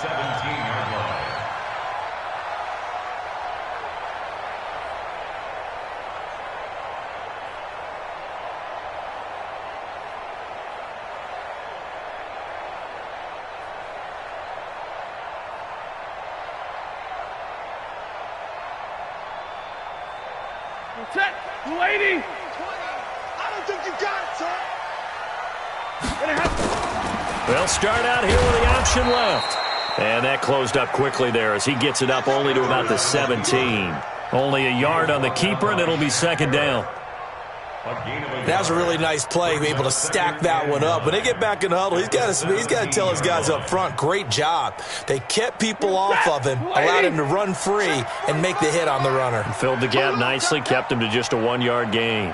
17-yard line. Check, 280. 20. I don't think you got it, sir. They'll start out here with the option left. And that closed up quickly there as he gets it up only to about the 17. Only a yard on the keeper, and it'll be second down. That was a really nice play, able to stack that one up. When they get back in the huddle, he's got to tell his guys up front, great job. They kept people off of him, allowed him to run free, and make the hit on the runner. Filled the gap nicely, kept him to just a 1-yard gain.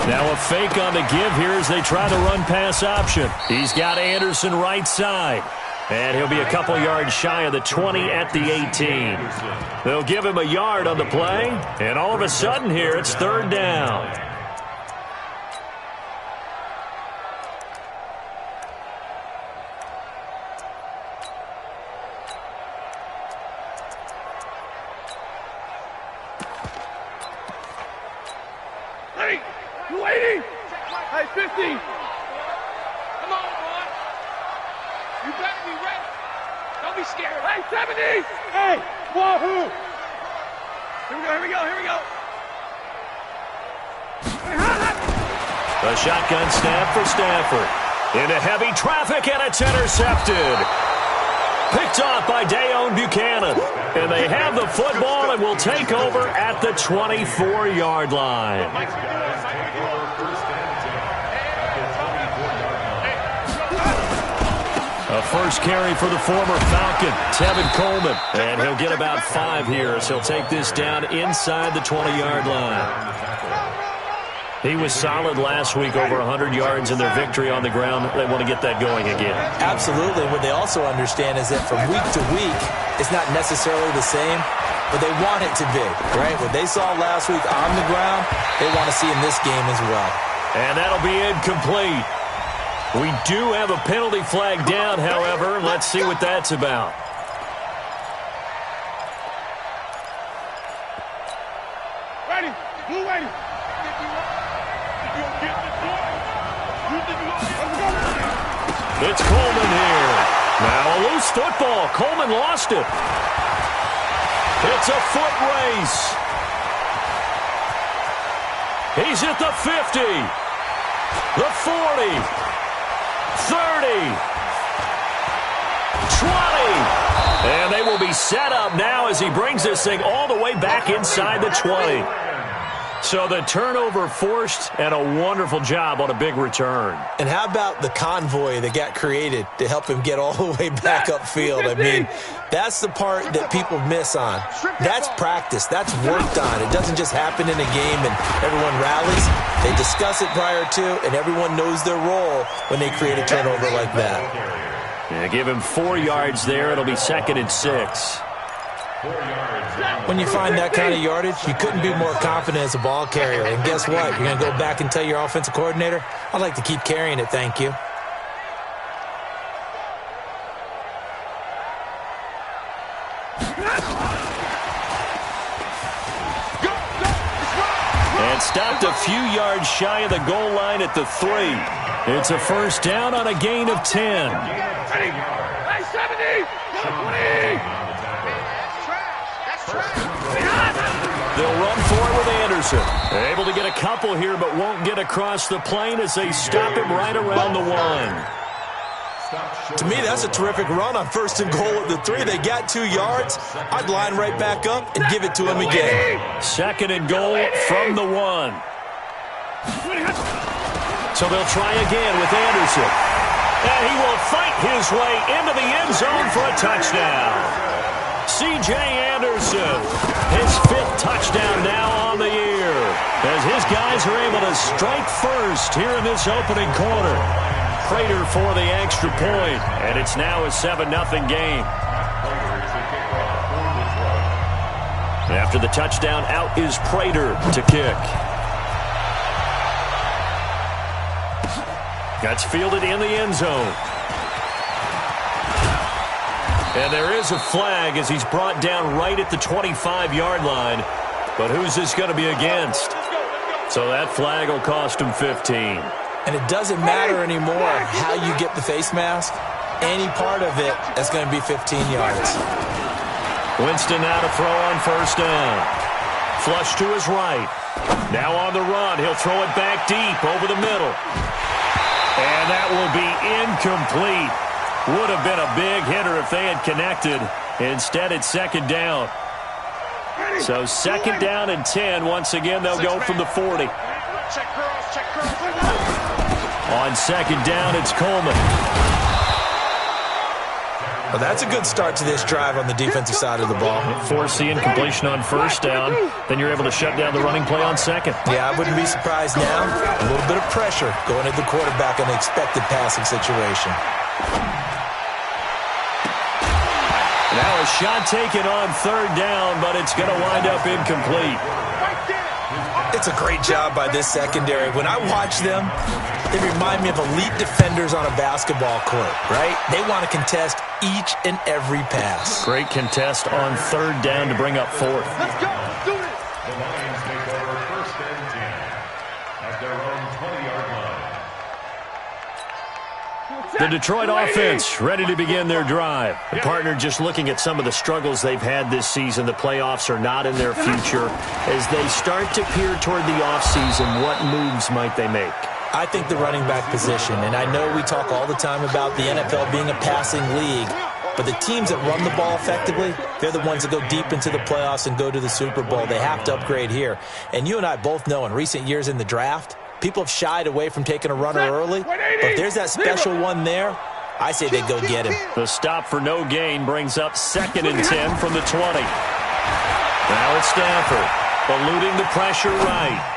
Now a fake on the give here as they try the run-pass option. He's got Anderson right side. And he'll be a couple yards shy of the 20 at the 18. They'll give him a yard on the play, and all of a sudden here it's third down. Hey, 280. Hey, 50. Come on, boy. You better be ready. Don't be scared. Hey, 70. Hey, wahoo. Here we go. A shotgun snap for Stafford. Into heavy traffic, and it's intercepted. Picked off by Dayon Buchanan. And they have the football and will take over at the 24-yard line. A first carry for the former Falcon, Tevin Coleman. And he'll get about 5 here, so he'll take this down inside the 20-yard line. He was solid last week, over 100 yards in their victory on the ground. They want to get that going again. Absolutely. What they also understand is that from week to week, it's not necessarily the same, but they want it to be, right? What they saw last week on the ground, they want to see in this game as well. And that'll be incomplete. We do have a penalty flag down, however. Let's see what that's about. Ready. Blue ready. It's Coleman here. Now a loose football. Coleman lost it. It's a foot race. He's at the 50. The 40. 30. 20. And they will be set up now as he brings this thing all the way back inside the 20. So the turnover forced, and a wonderful job on a big return. And how about the convoy that got created to help him get all the way back upfield? I mean, that's the part that people miss on. That's practice. That's worked on. It doesn't just happen in a game and everyone rallies. They discuss it prior to, and everyone knows their role when they create a turnover like that. Yeah, give him 4 yards there. It'll be 2nd and 6. When you find that kind of yardage, you couldn't be more confident as a ball carrier. And guess what? You're going to go back and tell your offensive coordinator, I'd like to keep carrying it, thank you. And stopped a few yards shy of the goal line at the 3. It's a first down on a gain of 10. Hey, 70. 20. They'll run for it with Anderson. Able to get a couple here, but won't get across the plane as they stop him right around the 1. To me, that's a terrific run on 1st and goal at the 3. They got 2 yards. I'd line right back up and give it to him again. 2nd and goal from the 1. So they'll try again with Anderson. And he will fight his way into the end zone for a touchdown. C.J. Anderson, his 5th touchdown now on the year, as his guys are able to strike first here in this opening quarter. Prater for the extra point, and it's now a 7-0 game. After the touchdown, out is Prater to kick. That's fielded in the end zone. And there is a flag as he's brought down right at the 25-yard line. But who's this going to be against? So that flag will cost him 15. And it doesn't matter anymore how you get the face mask. Any part of it is going to be 15 yards. Winston now to throw on first down. Flush to his right. Now on the run. He'll throw it back deep over the middle. And that will be incomplete. Would have been a big hitter if they had connected. Instead, it's second down. So second down and 10. Once again, they'll go from the 40. On second down, it's Coleman. Well, that's a good start to this drive on the defensive side of the ball. Force the incompletion on first down. Then you're able to shut down the running play on second. Yeah, I wouldn't be surprised now. A little bit of pressure going at the quarterback in an expected passing situation. Now a shot taken on third down, but it's going to wind up incomplete. It's a great job by this secondary. When I watch them, they remind me of elite defenders on a basketball court, right? They want to contest each and every pass. Great contest on third down to bring up fourth. Let's go. Do it. The Lions take over first and 10 at their own 20-yard line. The Detroit offense ready to begin their drive. The partner just looking at some of the struggles they've had this season. The playoffs are not in their future. As they start to peer toward the offseason, what moves might they make? I think the running back position, and I know we talk all the time about the NFL being a passing league, but the teams that run the ball effectively, they're the ones that go deep into the playoffs and go to the Super Bowl. They have to upgrade here. And you and I both know in recent years in the draft, people have shied away from taking a runner early, but if there's that special one there, I say they go get him. The stop for no gain brings up second and 10 from the 20. Now it's Stafford, eluding the pressure right.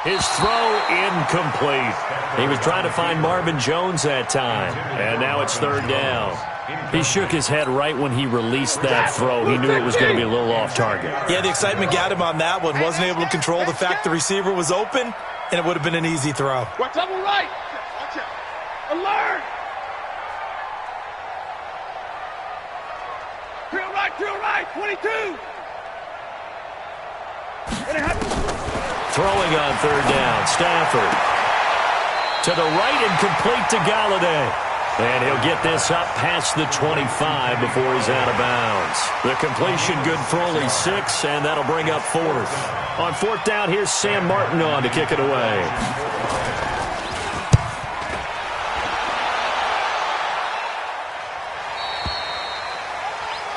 His throw incomplete. He was trying to find Marvin Jones that time, and now it's third down. He shook his head right when he released that throw. He knew it was going to be a little off target. Yeah, the excitement got him on that one. Wasn't able to control the fact the receiver was open, and it would have been an easy throw. Double right. Watch out. Alert. Drill right. 22. And it happens. Throwing on third down, Stafford. To the right and complete to Galladay. And he'll get this up past the 25 before he's out of bounds. The completion good for only 6, and that'll bring up fourth. On fourth down, here's Sam Martin on to kick it away.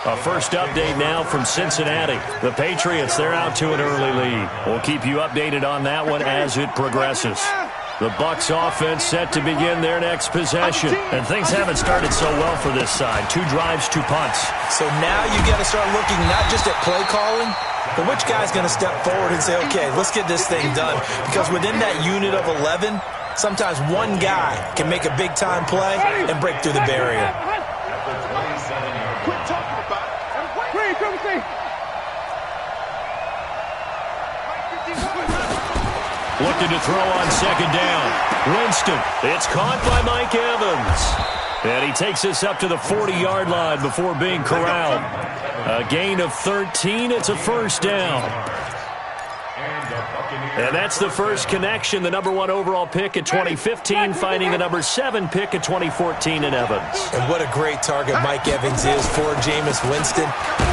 A first update now from Cincinnati. The Patriots, they're out to an early lead. We'll keep you updated on that one as it progresses. The Bucs offense set to begin their next possession. And things haven't started so well for this side. 2 drives, 2 punts. So now you got to start looking not just at play calling, but which guy's going to step forward and say, okay, let's get this thing done. Because within that unit of 11, sometimes one guy can make a big-time play and break through the barrier. Quit talking about it. Looking to throw on second down. Winston. It's caught by Mike Evans. And he takes this up to the 40-yard line before being corralled. A gain of 13. It's a first down. And that's the first connection. The number 1 overall pick in 2015 finding the number 7 pick in 2014 in Evans. And what a great target Mike Evans is for Jameis Winston.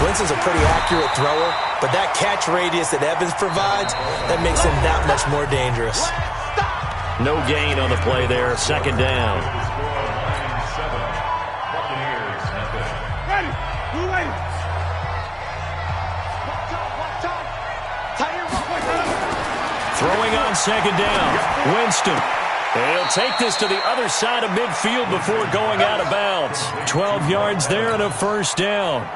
Winston's a pretty accurate thrower, but that catch radius that Evans provides, that makes him that much more dangerous. No gain on the play there. Second down. Ready. Blue lane. Throwing on second down. Winston. He'll take this to the other side of midfield before going out of bounds. 12 yards there and a first down.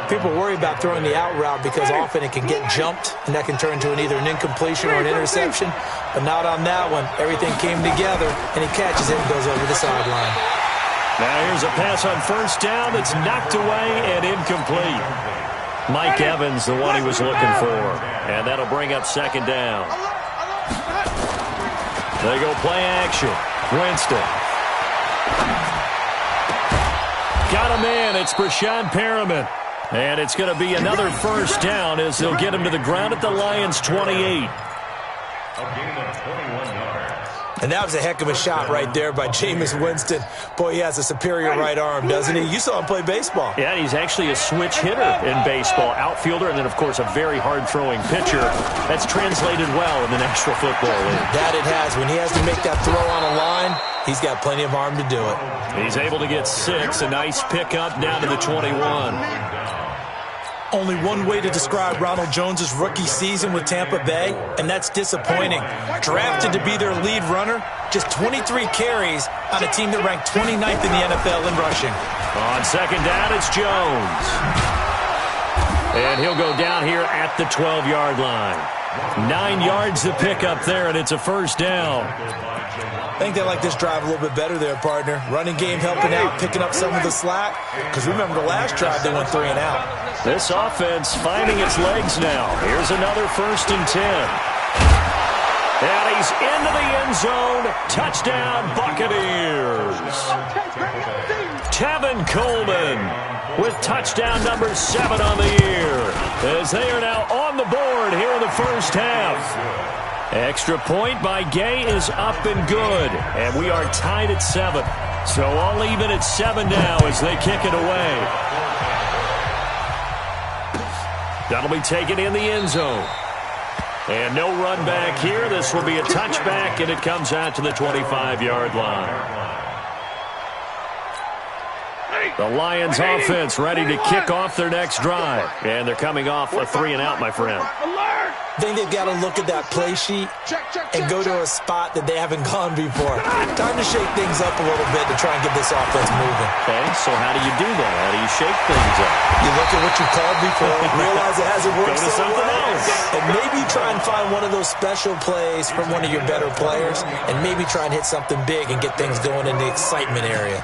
People worry about throwing the out route because often it can get jumped, and that can turn into either an incompletion or an interception. But not on that one. Everything came together, and he catches it and goes over the sideline. Now here's a pass on first down that's knocked away and incomplete. Mike Evans, the one he was looking for. And that'll bring up second down. They go play action. Winston. Got a man. It's DaFireMAN. And it's going to be another first down as they'll get him to the ground at the Lions' 28. A gain of 21 yards. And that was a heck of a shot right there by Jameis Winston. Boy, he has a superior right arm, doesn't he? You saw him play baseball. Yeah, he's actually a switch hitter in baseball. Outfielder and then, of course, a very hard-throwing pitcher. That's translated well in the National Football League. That it has. When he has to make that throw on a line, he's got plenty of arm to do it. He's able to get 6. A nice pickup down to the 21. Only one way to describe Ronald Jones' rookie season with Tampa Bay, and that's disappointing. Drafted to be their lead runner, just 23 carries on a team that ranked 29th in the NFL in rushing. On second down, it's Jones. And he'll go down here at the 12-yard line. 9 yards to pick up there, and it's a first down. I think they like this drive a little bit better there, partner. Running game helping out, picking up some of the slack. Because remember, the last drive they went 3 and out. This offense finding its legs now. Here's another 1st and 10. And he's into the end zone. Touchdown, Buccaneers. Tevin Coleman with touchdown number 7 on the year. As they are now on the board here in the first half. Extra point by Gay is up and good. And we are tied at 7. So all even at 7 now as they kick it away. That'll be taken in the end zone. And no run back here. This will be a touchback, and it comes out to the 25-yard line. The Lions offense ready to kick off their next drive. And they're coming off a 3 and out, my friend. I think they've got to look at that play sheet and go to a spot that they haven't gone before. Time to shake things up a little bit to try and get this offense moving. Okay, so how do you do that? How do you shake things up? You look at what you called before, realize it hasn't worked Go to so something well, else. and maybe try and find one of those special plays from one of your better players, and maybe try and hit something big and get things going in the excitement area.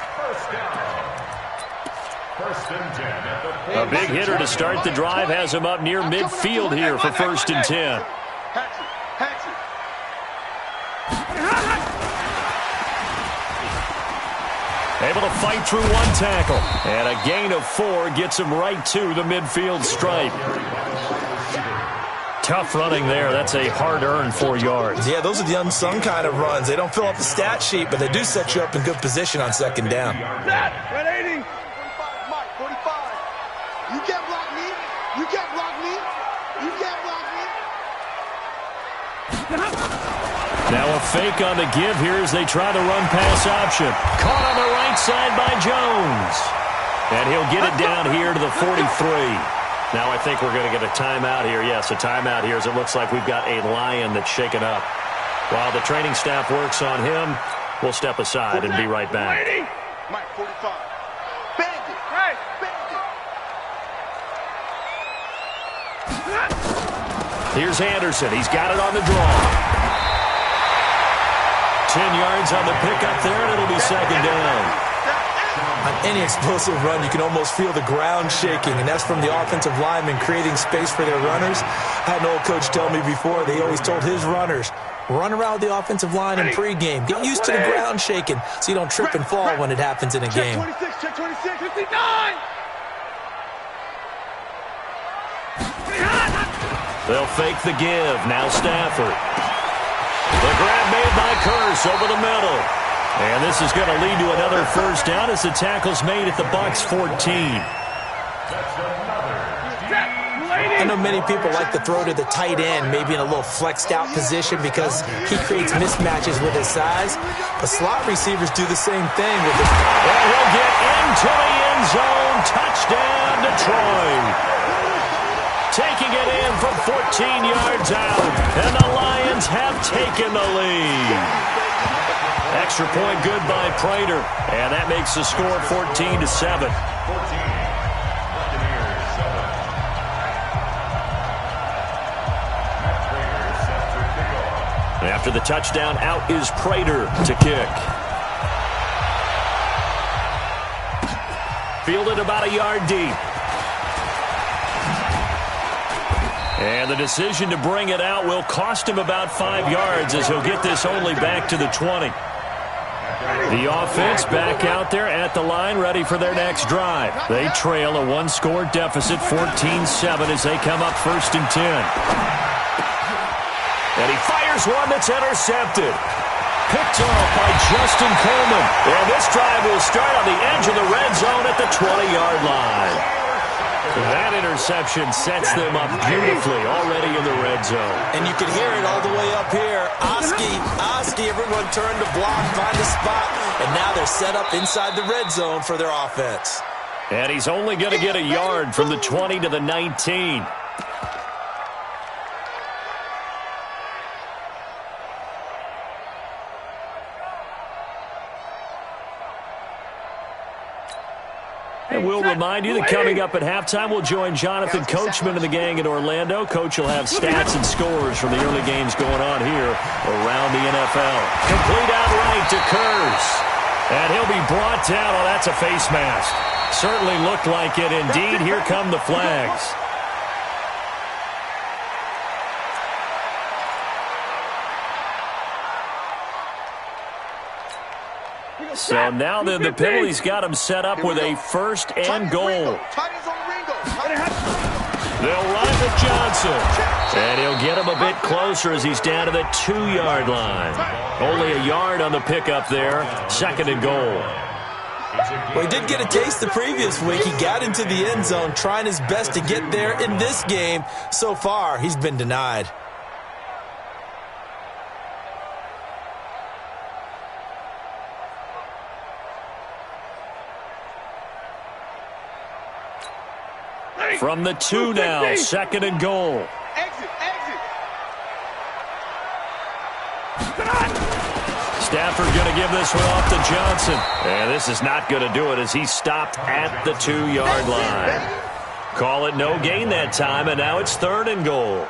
A big hitter to start the drive has him up near midfield here for 1st and 10. Able to fight through 1 tackle. And a gain of 4 gets him right to the midfield stripe. Tough running there. That's a hard-earned 4 yards. Yeah, those are the unsung kind of runs. They don't fill up the stat sheet, but they do set you up in good position on second down. Red 80. You can't block me. You can't block me. You can't block me. Now a fake on the give here as they try the run-pass option. Caught on the right side by Jones. And he'll get it down here to the 43. Now I think we're going to get a timeout here. Yes, a timeout here as it looks like we've got a Lion that's shaken up. While the training staff works on him, we'll step aside and be right back. Mike, 45. Bandit. Hey. Here's Anderson. He's got it on the draw. 10 yards on the pickup there, and it'll be second down. On any explosive run, you can almost feel the ground shaking, and that's from the offensive linemen creating space for their runners. I had an old coach tell me before, they always told his runners, run around the offensive line in pregame. Get used to the ground shaking so you don't trip and fall when it happens in a game. Check 26, 59. They'll fake the give. Now Stafford. The grab made by Curse over the middle. And this is going to lead to another first down as the tackle's made at the Bucs 14. I know many people like to throw to the tight end, maybe in a little flexed out position because he creates mismatches with his size. But slot receivers do the same thing with his. And he'll get into the end zone. Touchdown, Detroit. Taking it in from 14 yards out. And the Lions have taken the lead. Extra point good by Prater. And that makes the score 14-7. After the touchdown, out is Prater to kick. Fielded about a yard deep. And the decision to bring it out will cost him about 5 yards as he'll get this only back to the 20. The offense back out there at the line, ready for their next drive. They trail a one-score deficit, 14-7, as they come up 1st and 10. And he fires one that's intercepted. Picked off by Justin Coleman. And this drive will start on the edge of the red zone at the 20-yard line. That interception sets them up beautifully already in the red zone. And you can hear it all the way up here. Oski, everyone turned to block, find a spot, and now they're set up inside the red zone for their offense. And he's only going to get a yard from the 20 to the 19. And we'll remind you that coming up at halftime, we'll join Jonathan Coachman and the gang in Orlando. Coach will have stats and scores from the early games going on here around the NFL. Complete out right to Kurz. And he'll be brought down. Oh, that's a face mask. Certainly looked like it indeed. Here come the flags. So now then the penalty's got him set up with a 1st and goal. They'll run to Johnson. And he'll get him a bit closer as he's down to the 2-yard line. Only a yard on the pickup there. 2nd and goal. Well, he did get a taste the previous week. He got into the end zone trying his best to get there in this game. So far, he's been denied. From the 2 now, 2nd and goal. Exit. Stafford going to give this one off to Johnson. And this is not going to do it as he's stopped at the 2-yard line. Call it no gain that time, and now it's 3rd and goal.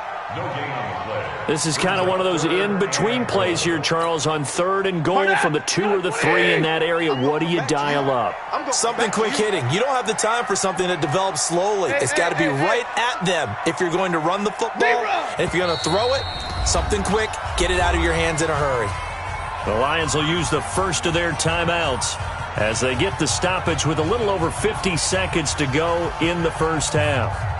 This is kind of one of those in-between plays here, Charles, on 3rd and goal from the 2 or the 3 in that area. What do you dial up? Something quick hitting. You don't have the time for something that develops slowly. It's got to be right at them if you're going to run the football. And if you're going to throw it, something quick, get it out of your hands in a hurry. The Lions will use the first of their timeouts as they get the stoppage with a little over 50 seconds to go in the first half.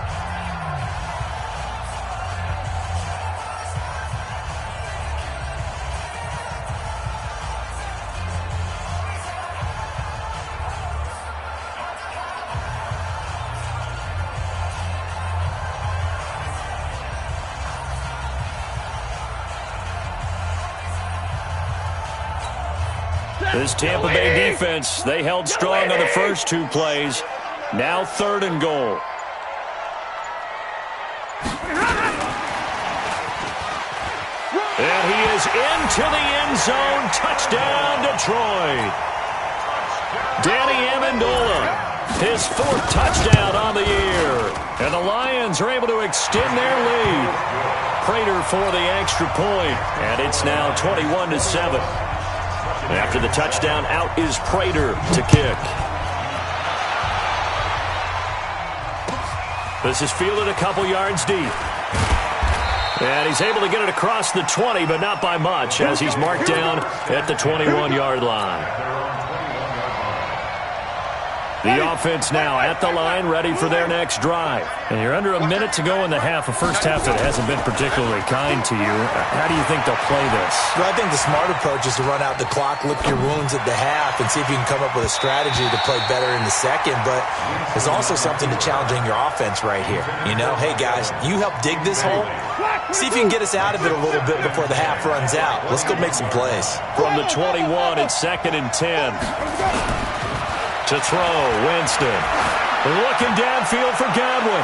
This Tampa Bay defense, they held strong on the first 2 plays. Now 3rd and goal. And he is into the end zone. Touchdown, Detroit. Danny Amendola, his 4th touchdown on the year. And the Lions are able to extend their lead. Prater for the extra point. And it's now 21-7. After the touchdown, out is Prater to kick. This is fielded a couple yards deep. And he's able to get it across the 20, but not by much, as he's marked down at the 21-yard line. The offense now at the line, ready for their next drive. And you're under a minute to go in the half, a first half that hasn't been particularly kind to you. How do you think they'll play this? Well, I think the smart approach is to run out the clock, lick your wounds at the half, and see if you can come up with a strategy to play better in the second. But there's also something to challenging your offense right here. You know, hey, guys, you help dig this hole. See if you can get us out of it a little bit before the half runs out. Let's go make some plays. From the 21, it's 2nd and 10. To throw, Winston. Looking downfield for Godwin.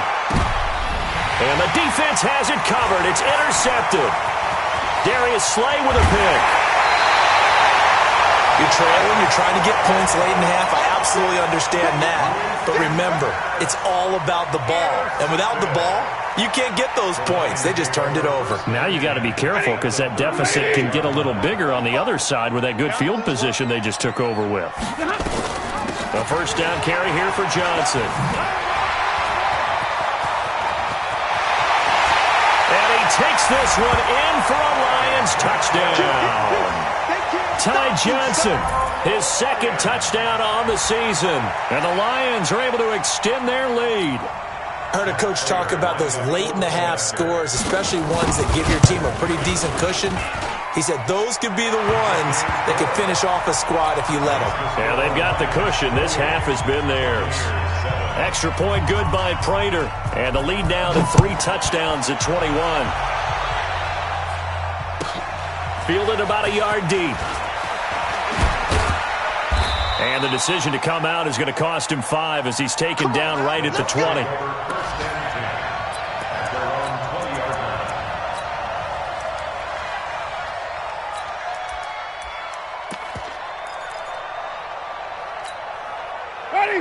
And the defense has it covered. It's intercepted. Darius Slay with a pick. You're trailing, you're trying to get points late in the half. I absolutely understand that. But remember, it's all about the ball. And without the ball, you can't get those points. They just turned it over. Now you got to be careful because that deficit can get a little bigger on the other side with that good field position they just took over with. A first down carry here for Johnson. And he takes this one in for a Lions touchdown. Ty Johnson, his second touchdown on the season. And the Lions are able to extend their lead. I heard a coach talk about those late-in-the-half scores, especially ones that give your team a pretty decent cushion. He said those could be the ones that could finish off a squad if you let them. Yeah, they've got the cushion. This half has been theirs. Extra point good by Prater. And the lead now to 3 touchdowns at 21. Fielded about a yard deep. And the decision to come out is going to cost him 5 as he's taken down right at the 20.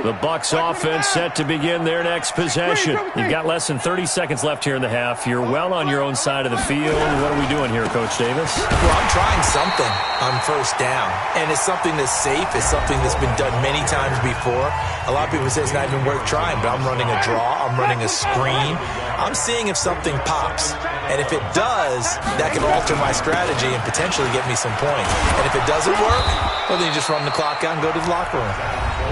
The Bucs offense set to begin their next possession. You've got less than 30 seconds left here in the half. You're well on your own side of the field. What are we doing here, Coach Davis? Well, I'm trying something on first down, and it's something that's safe. It's something that's been done many times before. A lot of people say it's not even worth trying, but I'm running a draw. I'm running a screen. I'm seeing if something pops, and if it does, that can alter my strategy and potentially get me some points. And if it doesn't work, well, then you just run the clock out and go to the locker room.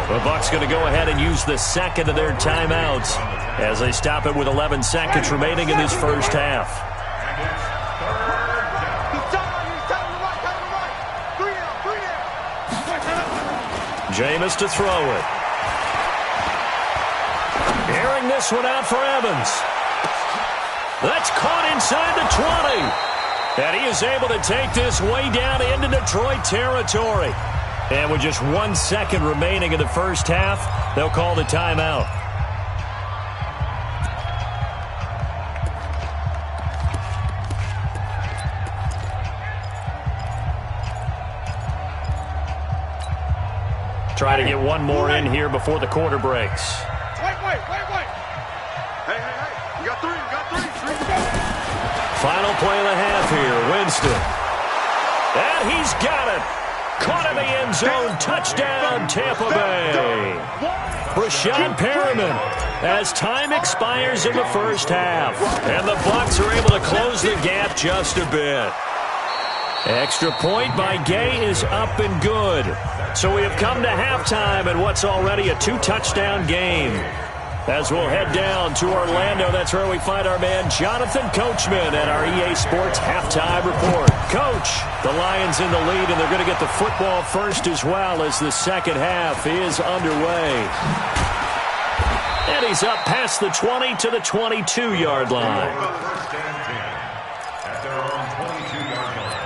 The Bucs going to go ahead and use the second of their timeouts as they stop it with 11 seconds remaining in this first half. Jameis to throw it. Airing this one out for Evans. That's caught inside the 20. And he is able to take this way down into Detroit territory. And with just 1 second remaining in the first half, they'll call the timeout. Try to get one more in here before the quarter breaks. Wait. Hey. You got three. Final play of the half here, Winston. And he's got it. Caught in the end zone. Touchdown, Tampa Bay. Rashad Perriman as time expires in the first half. And the Bucs are able to close the gap just a bit. Extra point by Gay is up and good. So we have come to halftime in what's already a 2-touchdown game. As we'll head down to Orlando, that's where we find our man Jonathan Coachman at our EA Sports Halftime Report. Coach, the Lions in the lead, and they're going to get the football first as well as the second half is underway. And he's up past the 20 to the 22-yard line. First and 10 at their own 22-yard line.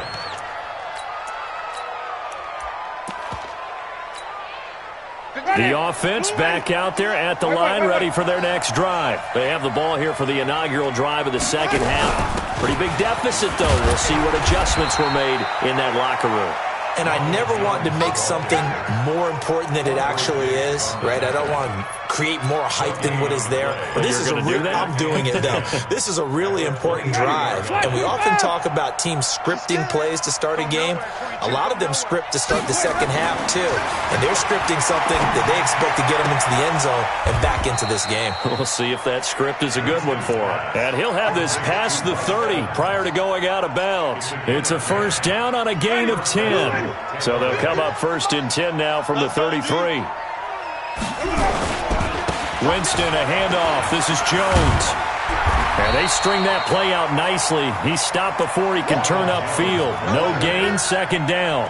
The offense back out there at the line, ready for their next drive. They have the ball here for the inaugural drive of the second half. Pretty big deficit, though. We'll see what adjustments were made in that locker room. And I never want to make something more important than it actually is, right? I don't want to create more hype than what is there. But this is I'm doing it, though. This is a really important drive. And we often talk about teams scripting plays to start a game. A lot of them script to start the second half, too. And they're scripting something that they expect to get them into the end zone and back into this game. We'll see if that script is a good one for him. And he'll have this past the 30 prior to going out of bounds. It's a first down on a gain of 10. So they'll come up first and 10 now from the 33. Winston, a handoff. This is Jones. And they string that play out nicely. He stopped before he can turn upfield. No gain, second down.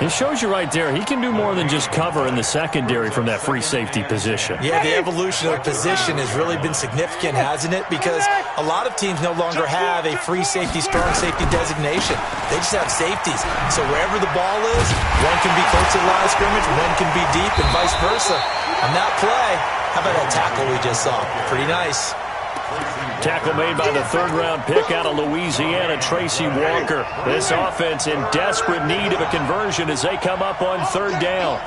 It shows you right there, he can do more than just cover in the secondary from that free safety position. Yeah, the evolution of the position has really been significant, hasn't it? Because a lot of teams no longer have a free safety, strong safety designation. They just have safeties. So wherever the ball is, one can be close to the line of scrimmage, one can be deep, and vice versa. On that play, how about that tackle we just saw? Pretty nice. Tackle made by the third-round pick out of Louisiana, Tracy Walker. This offense in desperate need of a conversion as they come up on third down.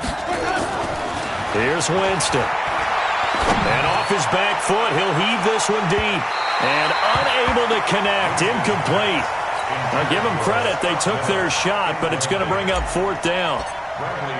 Here's Winston. And off his back foot, he'll heave this one deep. And unable to connect, incomplete. Now give them credit, they took their shot, but it's going to bring up fourth down.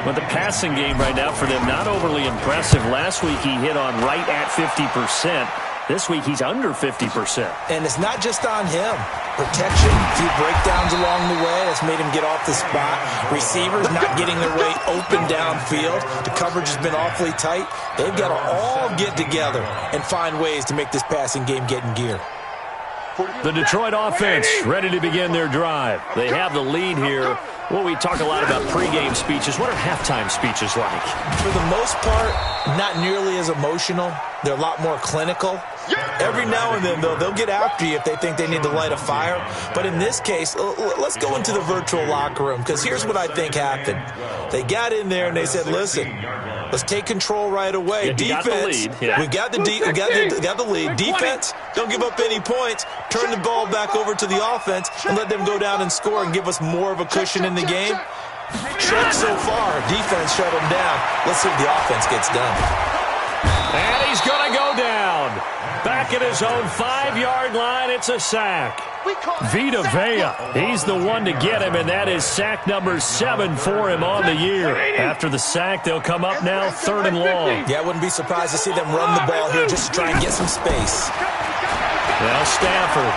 But the passing game right now for them, not overly impressive. Last week he hit on right at 50%. This week, he's under 50%. And it's not just on him. Protection, a few breakdowns along the way. That's made him get off the spot. Receivers not getting their way open downfield. The coverage has been awfully tight. They've got to all get together and find ways to make this passing game get in gear. The Detroit offense ready to begin their drive. They have the lead here. Well, we talk a lot about pregame speeches. What are halftime speeches like? For the most part, not nearly as emotional. They're a lot more clinical. Every now and then, though, they'll get after you if they think they need to light a fire. But in this case, let's go into the virtual locker room, because here's what I think happened. They got in there and they said, listen, let's take control right away. Yeah, defense, we got the lead. Defense, don't give up any points. Turn the ball back over to the offense and let them go down and score and give us more of a cushion in the game. Check so far. Defense shut them down. Let's see if the offense gets done. And he's going to go down. Back at his own 5-yard line, it's a sack. Vita Vea, he's the one to get him, and that is sack number 7 for him on the year. After the sack, they'll come up now 3rd and long. Yeah, I wouldn't be surprised to see them run the ball here just to try and get some space. Now Stafford.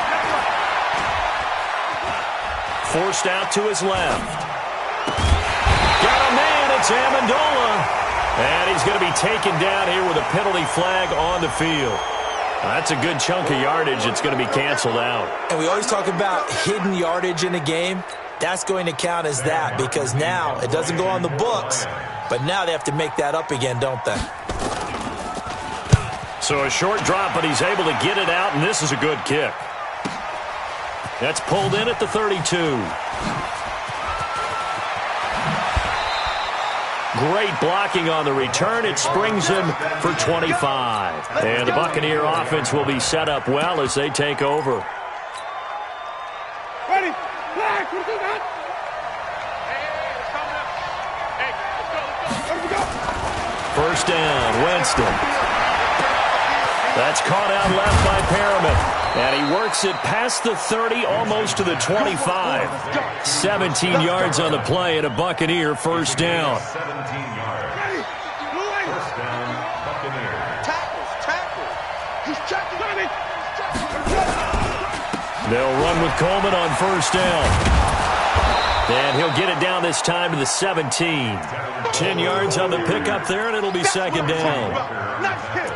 Forced out to his left. Got a man, it's Amendola. And he's going to be taken down here with a penalty flag on the field. That's a good chunk of yardage. It's going to be canceled out. And we always talk about hidden yardage in a game. That's going to count as that, because now it doesn't go on the books, but now they have to make that up again, don't they? So a short drop, but he's able to get it out, and this is a good kick. That's pulled in at the 32. Great blocking on the return. It springs him for 25. And the Buccaneer offense will be set up well as they take over. Ready? First down, Winston. That's caught out left by Perriman. And he works it past the 30, almost to the 25. 17 yards on the play and a Buccaneer first down. 17 yards. First down, Buccaneer. Tackles. He's checking. They'll run with Coleman on first down. And he'll get it down this time to the 17. 10 yards on the pickup there, and it'll be second down.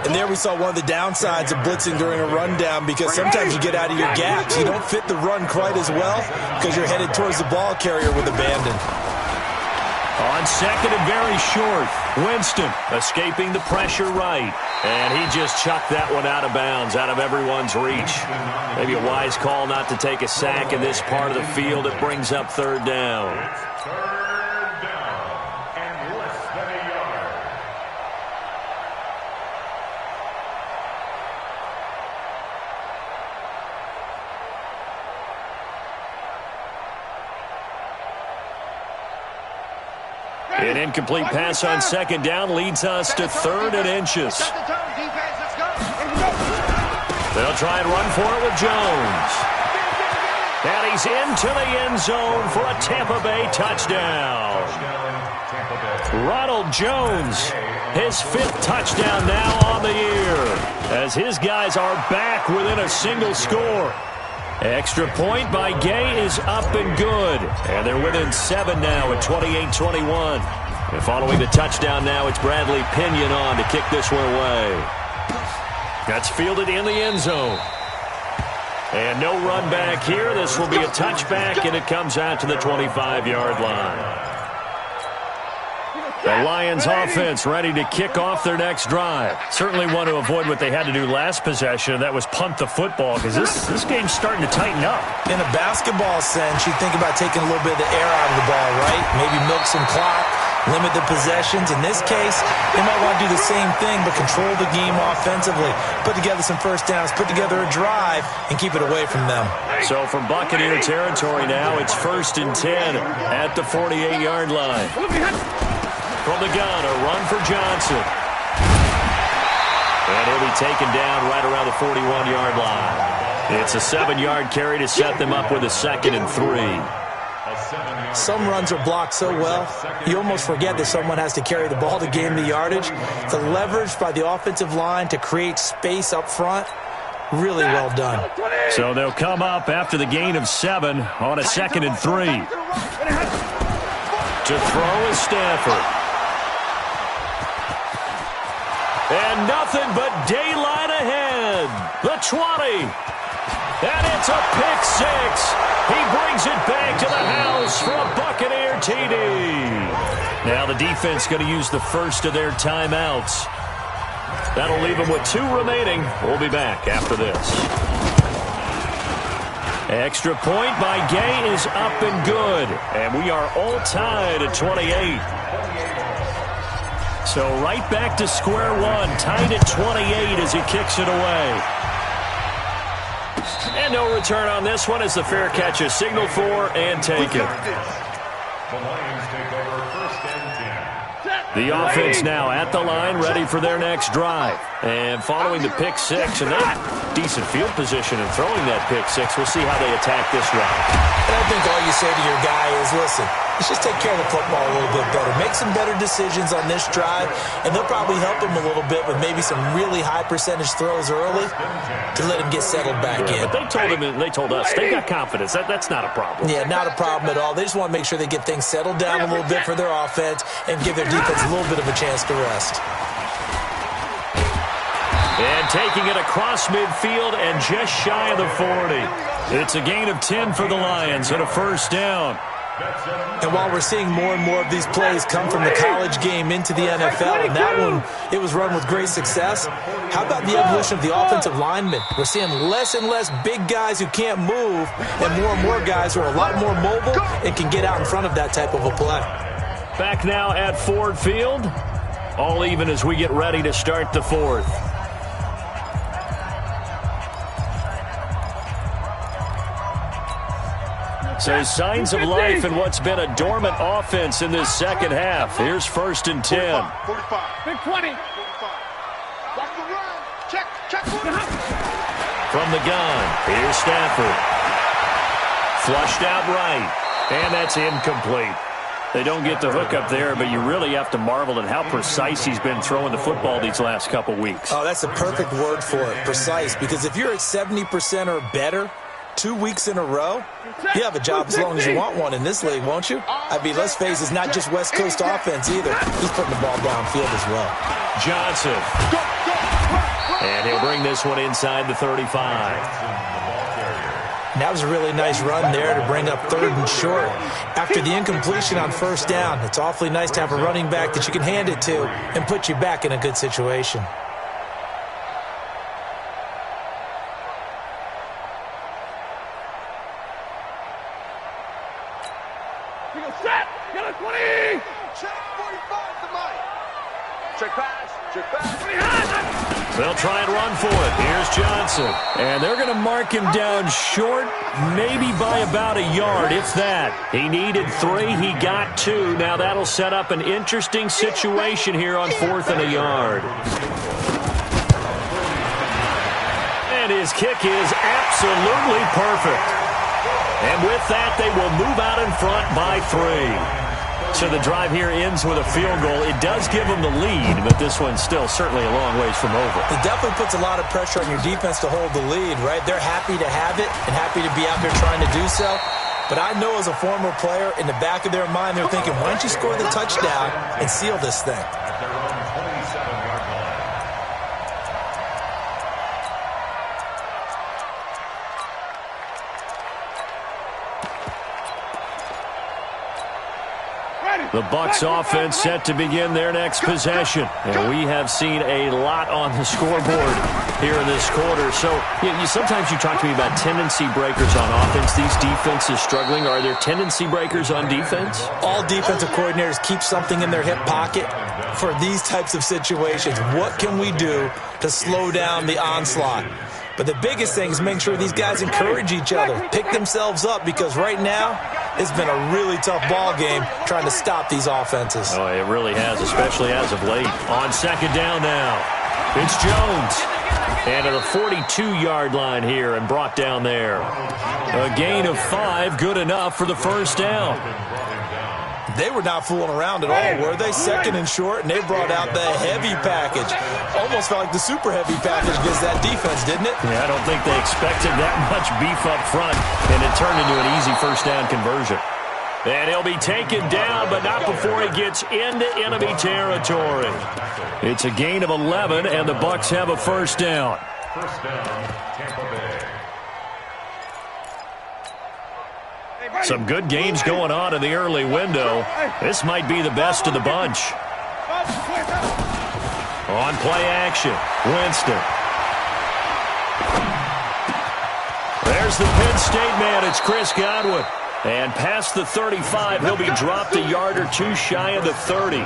And there we saw one of the downsides of blitzing during a rundown, because sometimes you get out of your gaps. You don't fit the run quite as well because you're headed towards the ball carrier with abandon. On second and very short, Winston escaping the pressure right. And he just chucked that one out of bounds, out of everyone's reach. Maybe a wise call not to take a sack in this part of the field. It brings up third down. Third down and less than a yard. An incomplete pass on second down leads us to 3rd and inches. They'll try and run for it with Jones. And he's into the end zone for a Tampa Bay touchdown. Ronald Jones, his 5th touchdown now on the year, as his guys are back within a single score. Extra point by Gay is up and good. And they're within 7 now at 28-21. And following the touchdown now, it's Bradley Pinion on to kick this one away. That's fielded in the end zone. And no run back here. This will be a touchback, and it comes out to the 25-yard line. The Lions offense ready to kick off their next drive. Certainly want to avoid what they had to do last possession, and that was punt the football, because this game's starting to tighten up. In a basketball sense, you think about taking a little bit of the air out of the ball, right? Maybe milk some clock, limit the possessions. In this case, they might want to do the same thing, but control the game offensively. Put together some first downs, put together a drive, and keep it away from them. So from Buccaneer territory now, it's 1st and 10 at the 48-yard line. From the gun, a run for Johnson. And he'll be taken down right around the 41-yard line. It's a 7-yard carry to set them up with a 2nd and 3. Some runs are blocked so well, you almost forget that someone has to carry the ball to gain the yardage. The leverage by the offensive line to create space up front, Really well done. So they'll come up after the gain of 7 on a 2nd and 3. To throw is Stafford. And nothing but daylight ahead. The 20. And it's a pick 6. He brings it back to the house for a Buccaneer TD. Now the defense going to use the first of their timeouts. That'll leave them with 2 remaining. We'll be back after this. Extra point by Gay is up and good. And we are all tied at 28. So right back to square one, tied at 28 as he kicks it away. And no return on this one as the fair catch is signaled for and taken. The Lions take over 1st and 10. The offense now at the line, ready for their next drive. And following the pick 6, and that decent field position and throwing that pick 6, we'll see how they attack this drive. And I think all you say to your guy is, listen, let's just take care of the football a little bit better. Make some better decisions on this drive, and they'll probably help him a little bit with maybe some really high percentage throws early to let him get settled back in. But they told us they got confidence. That's not a problem. Yeah, not a problem at all. They just want to make sure they get things settled down a little bit for their offense and give their defense a little bit of a chance to rest. And taking it across midfield and just shy of the 40. It's a gain of 10 for the Lions and a 1st down. And while we're seeing more and more of these plays come from the college game into the NFL, and that one, it was run with great success, how about the evolution of the offensive linemen? We're seeing less and less big guys who can't move and more guys who are a lot more mobile and can get out in front of that type of a play. Back now at Ford Field. All even as we get ready to start the 4th. So signs of life in what's been a dormant offense in this second half. Here's 1st and 10. 45. Big 20. Watch the run. Check. From the gun, here's Stafford. Flushed out right, and that's incomplete. They don't get the hook up there, but you really have to marvel at how precise he's been throwing the football these last couple weeks. Oh, that's a perfect word for it, precise, because if you're at 70% or better 2 weeks in a row, you have a job as long as you want one in this league, won't you? I mean, let's face it, it's not just West Coast offense either. He's putting the ball downfield as well. Johnson. And he'll bring this one inside the 35. And that was a really nice run there to bring up 3rd and short. After the incompletion on 1st down, it's awfully nice to have a running back that you can hand it to and put you back in a good situation. Set. Get a 20. Check 45 to Mike. Check pass. They'll try and run for it. Here's Johnson. And they're going to mark him down short, maybe by about a yard, if that. He needed 3. He got 2. Now that'll set up an interesting situation here on 4th and a yard. And his kick is absolutely perfect. And with that, they will move out in front by 3. So the drive here ends with a field goal. It does give them the lead, but this one's still certainly a long ways from over. It definitely puts a lot of pressure on your defense to hold the lead, right? They're happy to have it and happy to be out there trying to do so. But I know as a former player, in the back of their mind, they're thinking, why don't you score the touchdown and seal this thing? The Bucs offense set to begin their next possession. And we have seen a lot on the scoreboard here in this quarter. So sometimes you talk to me about tendency breakers on offense. These defenses struggling. Are there tendency breakers on defense? All defensive coordinators keep something in their hip pocket for these types of situations. What can we do to slow down the onslaught? But the biggest thing is making sure these guys encourage each other, pick themselves up, because right now it's been a really tough ball game trying to stop these offenses. Oh, it really has, especially as of late. On 2nd down now, it's Jones. And to the 42-yard line here and brought down there. A gain of 5, good enough for the 1st down. They were not fooling around at all, were they? Second and short, and they brought out the heavy package. Almost felt like the super heavy package against that defense, didn't it? Yeah, I don't think they expected that much beef up front, and it turned into an easy first down conversion. And he'll be taken down, but not before he gets into enemy territory. It's a gain of 11, and the Bucs have a first down. First down, Tampa Bay. Some good games going on in the early window. This might be the best of the bunch. On play action, Winston. There's the Penn State man. It's Chris Godwin. And past the 35, he'll be dropped a yard or two shy of the 30.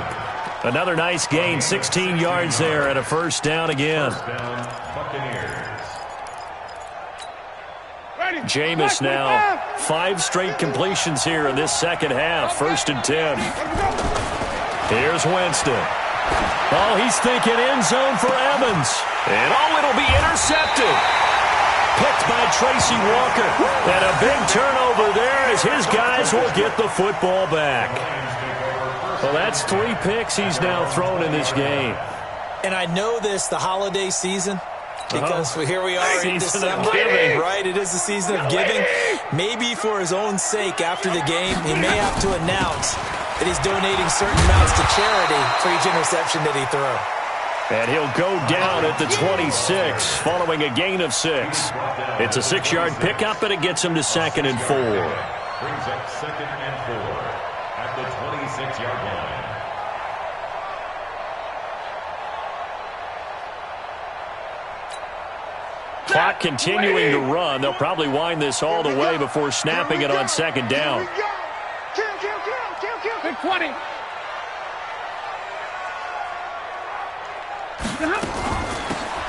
Another nice gain, 16 yards there, and a first down again. First down, Buccaneers. Jameis now, 5 straight completions here in this second half. First and 10. Here's Winston. Oh, he's thinking end zone for Evans. And oh, it'll be intercepted. Picked by Tracy Walker. And a big turnover there as his guys will get the football back. Well, that's 3 picks he's now thrown in this game. And I know this, the holiday season, because here we are in December, right? It is the season of giving. Maybe for his own sake after the game, he may have to announce that he's donating certain amounts to charity for each interception that he throws. And he'll go down at the 26 following a gain of 6. It's a 6-yard pickup, and it gets him to 2nd and 4. Brings up 2nd and 4 at the 26-yard line. Clock continuing to run. They'll probably wind this all the way before snapping it on 2nd down. Big 20.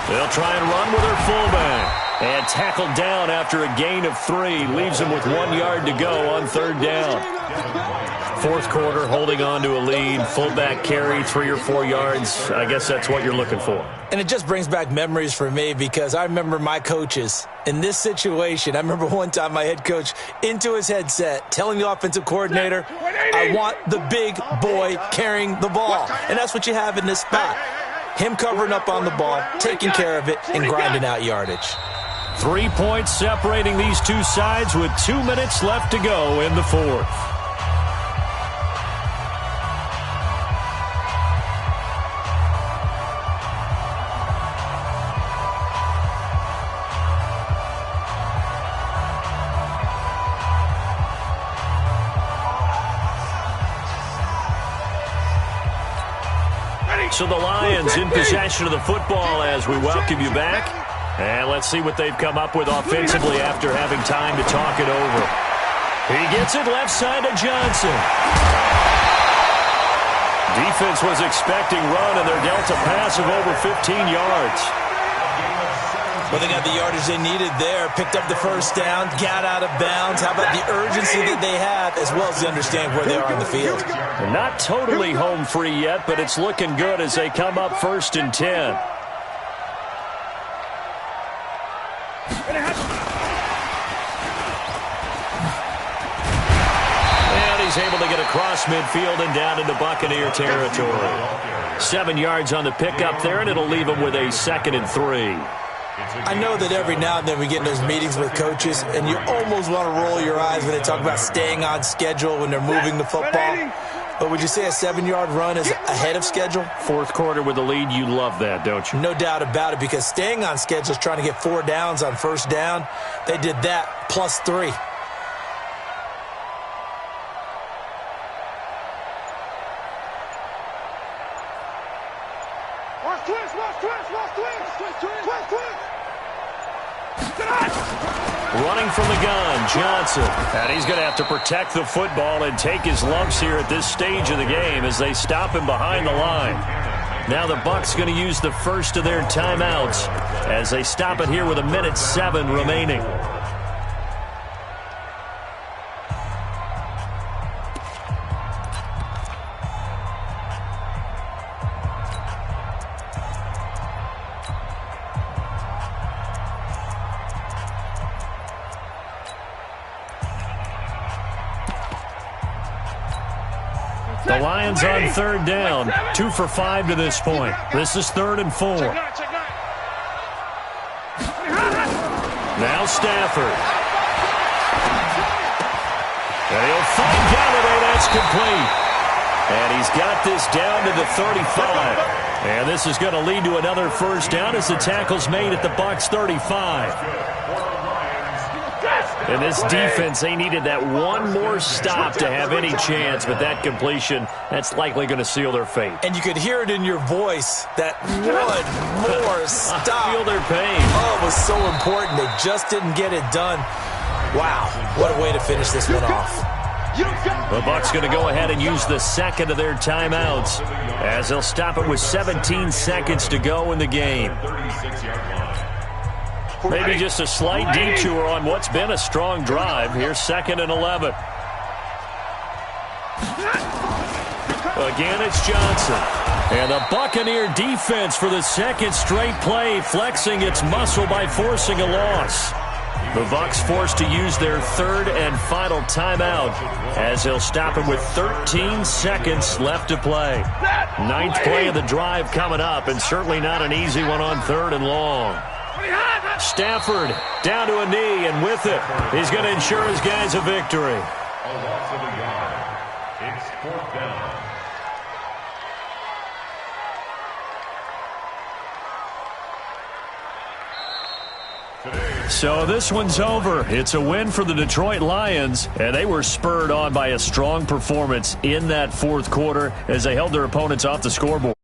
They'll try and run with their fullback. And tackled down after a gain of 3. Leaves them with 1 yard to go on 3rd down. Fourth quarter, holding on to a lead. Fullback carry, 3 or 4 yards. I guess that's what you're looking for. And it just brings back memories for me because I remember my coaches in this situation. I remember one time my head coach into his headset telling the offensive coordinator, I want the big boy carrying the ball. And that's what you have in this spot. Him covering up on the ball, taking care of it, and grinding out yardage. 3 points separating these two sides with 2 minutes left to go in the fourth. So the Lions in possession of the football as we welcome you back. And let's see what they've come up with offensively after having time to talk it over. He gets it left side to Johnson. Defense was expecting run, and they're dealt a pass of over 15 yards. Well, they got the yardage they needed there, picked up the first down, got out of bounds. How about the urgency that they have, as well as they understand where they are on the field? Not totally home free yet, but it's looking good as they come up 1st and 10. And he's able to get across midfield and down into Buccaneer territory. 7 yards on the pickup there, and it'll leave him with a 2nd and 3. I know that every now and then we get in those meetings with coaches, and you almost want to roll your eyes when they talk about staying on schedule when they're moving the football. But would you say a 7-yard run is ahead of schedule? Fourth quarter with the lead, you love that, don't you? No doubt about it, because staying on schedule is trying to get 4 downs on first down. They did that plus 3. Running from the gun, Johnson. And he's going to have to protect the football and take his lumps here at this stage of the game as they stop him behind the line. Now the Bucs going to use the first of their timeouts as they stop it here with 1:07 remaining. The Lions on third down, 2 for 5 to this point. This is 3rd and 4. Now Stafford. And he'll find Galladay. That's complete. And he's got this down to the 35. And this is going to lead to another first down as the tackle's made at the Bucs 35. And this defense, they needed that one more stop to have any chance, but that completion, that's likely going to seal their fate. And you could hear it in your voice, that one more stop. I feel their pain. Oh, it was so important. They just didn't get it done. Wow, what a way to finish this one off. The Bucs going to go ahead and use the second of their timeouts as they'll stop it with 17 seconds to go in the game. Maybe just a slight detour on what's been a strong drive. Here's 2nd and 11. Again, it's Johnson. And the Buccaneer defense for the second straight play, flexing its muscle by forcing a loss. The Bucs forced to use their 3rd and final timeout as they'll stop it with 13 seconds left to play. 9th play of the drive coming up, and certainly not an easy one on 3rd and long. Stafford down to a knee, and with it, he's going to ensure his guys a victory. A loss of a yard. It's 4th down. So this one's over. It's a win for the Detroit Lions, and they were spurred on by a strong performance in that 4th quarter as they held their opponents off the scoreboard.